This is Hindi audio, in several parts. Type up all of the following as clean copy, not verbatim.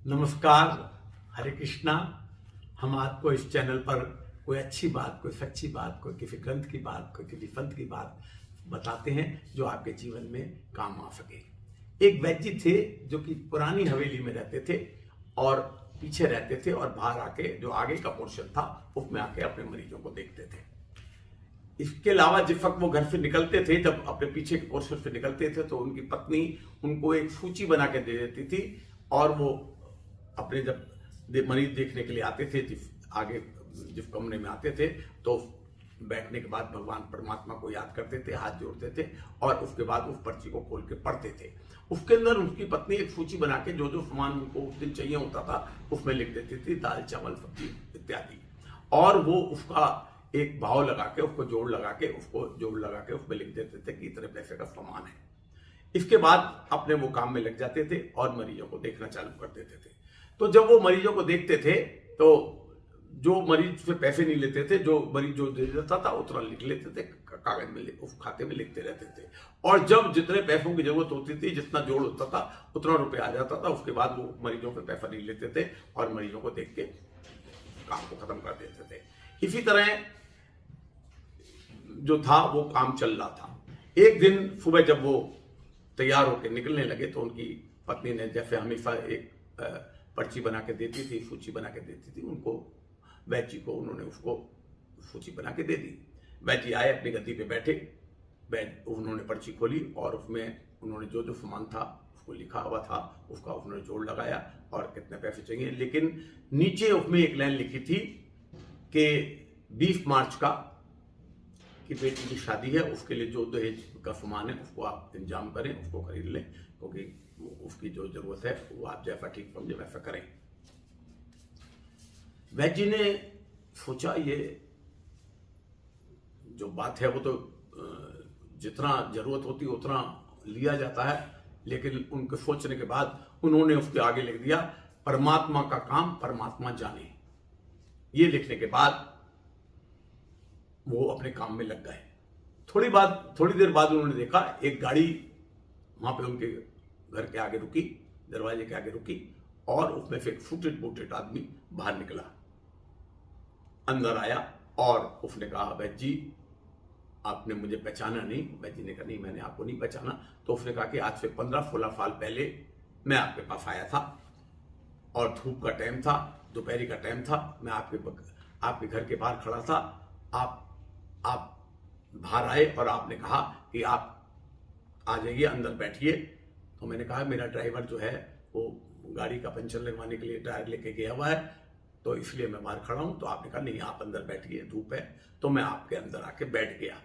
नमस्कार, हरे कृष्णा। हम आपको इस चैनल पर कोई अच्छी बात, कोई सच्ची बात, कोई किसी ग्रंथ की बात, कोई किसी संत की बात बताते हैं जो आपके जीवन में काम आ सके। एक वैद्य थे जो कि पुरानी हवेली में रहते थे और पीछे रहते थे और बाहर आके जो आगे का पोर्शन था उसमें आके अपने मरीजों को देखते थे। इसके अलावा जिस वक्त वो घर से निकलते थे, जब अपने पीछे के पोर्शन से निकलते थे तो उनकी पत्नी उनको एक सूची बना के दे देती थी और वो अपने जब मरीज देखने के लिए आते थे, जिस कमरे में आते थे तो बैठने के बाद भगवान परमात्मा को याद करते थे, हाथ जोड़ते थे और उसके बाद उस पर्ची को खोल के पढ़ते थे। उसके अंदर उसकी पत्नी एक सूची बना के जो जो सामान उनको उस दिन चाहिए होता था उसमें लिख देती थी, दाल चावल सब्जी इत्यादि। और वो उसका एक भाव लगा के, उसको जोड़ लगा के उसमें लिख देते थे कि इतने पैसे का सामान है। इसके बाद अपने वो काम में लग जाते थे और मरीजों को देखना चालू कर देते थे। तो जब वो मरीजों को देखते थे तो जो मरीज से पैसे नहीं लेते थे, जो मरीज जो दे देता था उतना लिख लेते थे, कागज में उस खाते में लिखते रहते थे। और जब जितने पैसों की जरूरत होती थी, जितना जोड़ होता था उतना रुपया आ जाता था, उसके बाद वो मरीजों पे पैसा नहीं लेते थे और मरीजों को देख के काम को खत्म कर देते थे। इसी तरह जो था वो काम चल रहा था। एक दिन सुबह जब वो तैयार होकर निकलने लगे तो उनकी पत्नी ने, जैसे हमेशा एक पर्ची बना के देती थी, सूची बना के देती थी, उनको वैद्य जी को उन्होंने उसको सूची बना के दे दी। वैद्य जी आए, अपनी गद्दी पे बैठे, उन्होंने पर्ची खोली और उसमें उन्होंने जो जो सामान था उसको लिखा हुआ था, उसका उन्होंने जोड़ लगाया और कितने पैसे चाहिए। लेकिन नीचे उसमें एक लाइन लिखी थी कि 20 मार्च का कि बेटी की शादी है, उसके लिए जो दहेज का सामान है उसको आप इंतजाम करें, उसको खरीद लें, क्योंकि उसकी जो जरूरत है वो आप जैसा ठीक समझे वैसा करें। वैद्य जी ने सोचा ये जो बात है वो तो जितना जरूरत होती है उतना लिया जाता है, लेकिन उनके सोचने के बाद उन्होंने उसके आगे लिख दिया, परमात्मा का काम परमात्मा जाने। ये लिखने के बाद वो अपने काम में लग गए। थोड़ी देर बाद उन्होंने देखा एक गाड़ी वहां पे उनके घर के आगे रुकी, दरवाजे के आगे रुकी और उसमें से एक फूटेड बूटेड आदमी बाहर निकला, अंदर आया और उसने कहा, वैद्य जी आपने मुझे पहचाना नहीं? वैद्य जी ने कहा, नहीं मैंने आपको नहीं पहचाना। तो उसने कहा कि आज से 15-16 साल पहले मैं आपके पास आया था और धूप का टाइम था, दोपहरी का टाइम था, मैं आपके घर के बाहर खड़ा था, आप बाहर आए और आपने कहा कि आप आ जाइए, अंदर बैठिए। तो मैंने कहा मेरा ड्राइवर जो है वो गाड़ी का पंचर लगवाने के लिए टायर लेके गया हुआ है, तो इसलिए मैं बाहर खड़ा हूं। तो आपने कहा नहीं आप अंदर बैठिए, धूप है। तो मैं आपके अंदर आके बैठ गया।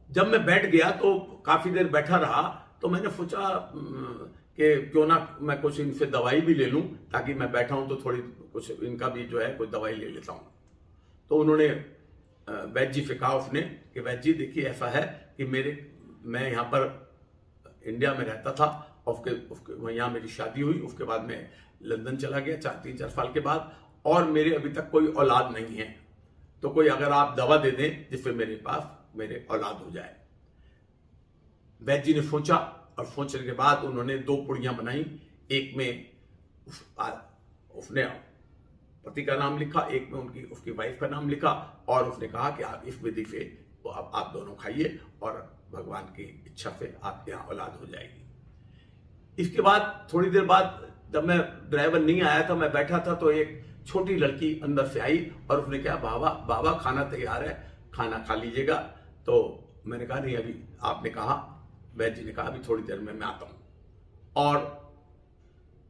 जब मैं बैठ गया तो काफी देर बैठा रहा, तो मैंने सोचा कि क्यों ना मैं कुछ इनसे दवाई भी ले लूं, ताकि मैं बैठा हूं तो थोड़ी कुछ इनका भी जो है कोई दवाई ले लेता हूं। तो उन्होंने वैद्य जी से कहा उसने कि वैद्य जी देखिए ऐसा है कि मैं यहाँ पर इंडिया में रहता था और यहाँ मेरी शादी हुई, उसके बाद मैं लंदन चला गया 3-4 साल के बाद, और मेरे अभी तक कोई औलाद नहीं है, तो कोई अगर आप दवा दे दें जिससे मेरे औलाद हो जाए। वैद्य जी ने सोचा और सोचने के बाद उन्होंने 2 पुड़ियां बनाई, एक में उसने पति का नाम लिखा, एक में उसकी वाइफ का नाम लिखा और उसने कहा कि आप इस विधि से आप दोनों खाइए और भगवान की इच्छा से आपके यहाँ औलाद हो जाएगी। इसके बाद थोड़ी देर बाद जब मैं ड्राइवर नहीं आया था, मैं बैठा था, तो एक छोटी लड़की अंदर से आई और उसने कहा बाबा खाना तैयार है, खाना खा लीजिएगा। तो मैंने कहा नहीं, अभी आपने कहा, वैद्य जी ने कहा अभी थोड़ी देर में मैं आता हूं। और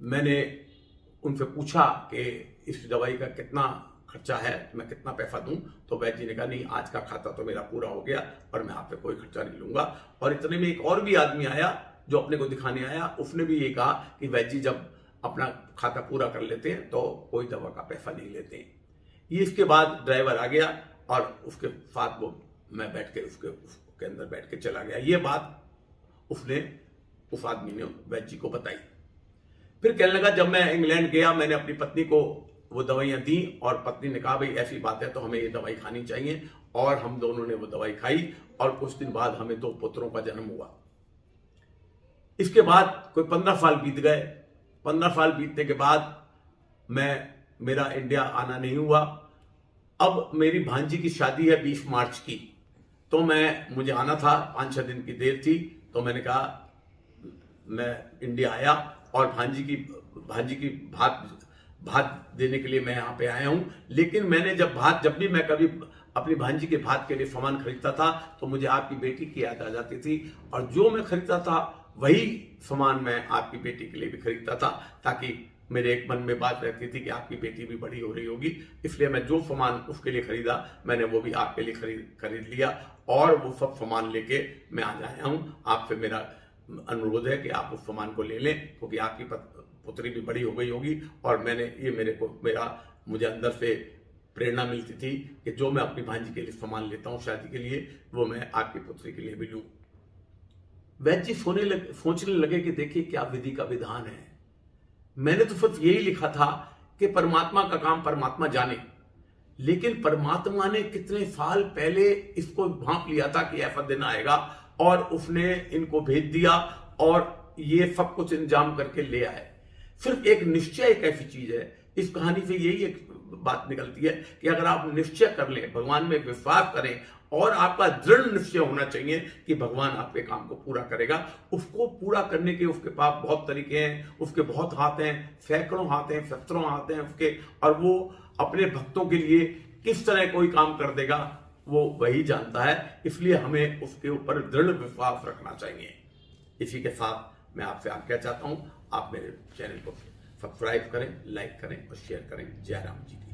मैंने उनसे पूछा कि इस दवाई का कितना खर्चा है, मैं कितना पैसा दूं? तो वैद्य जी ने कहा नहीं आज का खाता तो मेरा पूरा हो गया और मैं आप पे कोई खर्चा नहीं लूंगा। और इतने में एक और भी आदमी आया जो अपने को दिखाने आया, उसने भी ये कहा कि वैद्य जी जब अपना खाता पूरा कर लेते हैं तो कोई दवा का पैसा नहीं लेते हैं। ये इसके बाद ड्राइवर आ गया और उसके साथ मैं बैठ के उसके अंदर बैठ के चला गया। ये बात उस आदमी ने वैद्य जी को बताई। फिर कहने लगा जब मैं इंग्लैंड गया मैंने अपनी पत्नी को वो दवाइयां दी और पत्नी ने कहा भाई ऐसी बात है तो हमें ये दवाई खानी चाहिए, और हम दोनों ने वो दवाई खाई और कुछ दिन बाद हमें 2 पुत्रों का जन्म हुआ। इसके बाद कोई 15 साल बीत गए 15 साल बीतने के बाद मेरा इंडिया आना नहीं हुआ। अब मेरी भांजी की शादी है 20 मार्च की, तो मुझे आना था, 5-6 दिन की देर थी, तो मैंने कहा मैं इंडिया आया और भांजी की भात देने के लिए मैं यहाँ पे आया हूँ। लेकिन मैंने जब भी मैं कभी अपनी भांजी के भात के लिए सामान खरीदता था तो मुझे आपकी बेटी की याद आ जाती थी, और जो मैं खरीदता था वही सामान मैं आपकी बेटी के लिए भी खरीदता था, ताकि मेरे एक मन में बात रहती थी कि आपकी बेटी भी बड़ी हो रही होगी, इसलिए मैं जो सामान उसके लिए खरीदा मैंने वो भी आपके लिए खरीद लिया, और वो सब सामान लेके मैं आज आया हूँ। आपसे मेरा अनुरोध है कि आप उस सामान को ले लें, क्योंकि आपकी पुत्री भी बड़ी हो गई होगी, और मुझे अंदर से प्रेरणा मिलती थी कि जो मैं अपनी भांजी के लिए सामान लेता हूँ शादी के लिए, वो मैं आपकी पुत्री के लिए भी लूँ। वैद्य जी सोचने लगे कि देखिए क्या विधि का विधान है। मैंने तो सिर्फ यही लिखा था कि परमात्मा का काम परमात्मा जाने, लेकिन परमात्मा ने कितने साल पहले इसको भांप लिया था कि ऐसा दिन आएगा, और उसने इनको भेज दिया और ये सब कुछ इंतजाम करके ले आए। सिर्फ एक निश्चय एक ऐसी चीज है, इस कहानी से यही एक बात निकलती है कि अगर आप निश्चय कर लें, भगवान में विश्वास करें, और आपका दृढ़ निश्चय होना चाहिए कि भगवान आपके काम को पूरा करेगा। उसको पूरा करने के उसके पास बहुत तरीके हैं, उसके बहुत हाथ हैं, सैकड़ों हाथ हैं, सैकड़ों हाथ हैं उसके, और वो अपने भक्तों के लिए किस तरह कोई काम कर देगा वो वही जानता है। इसलिए हमें उसके ऊपर दृढ़ विश्वास रखना चाहिए। इसी के साथ मैं आपसे आज्ञा चाहता हूं, आप मेरे चैनल को सब्सक्राइब करें, लाइक करें और शेयर करें। जय राम जी।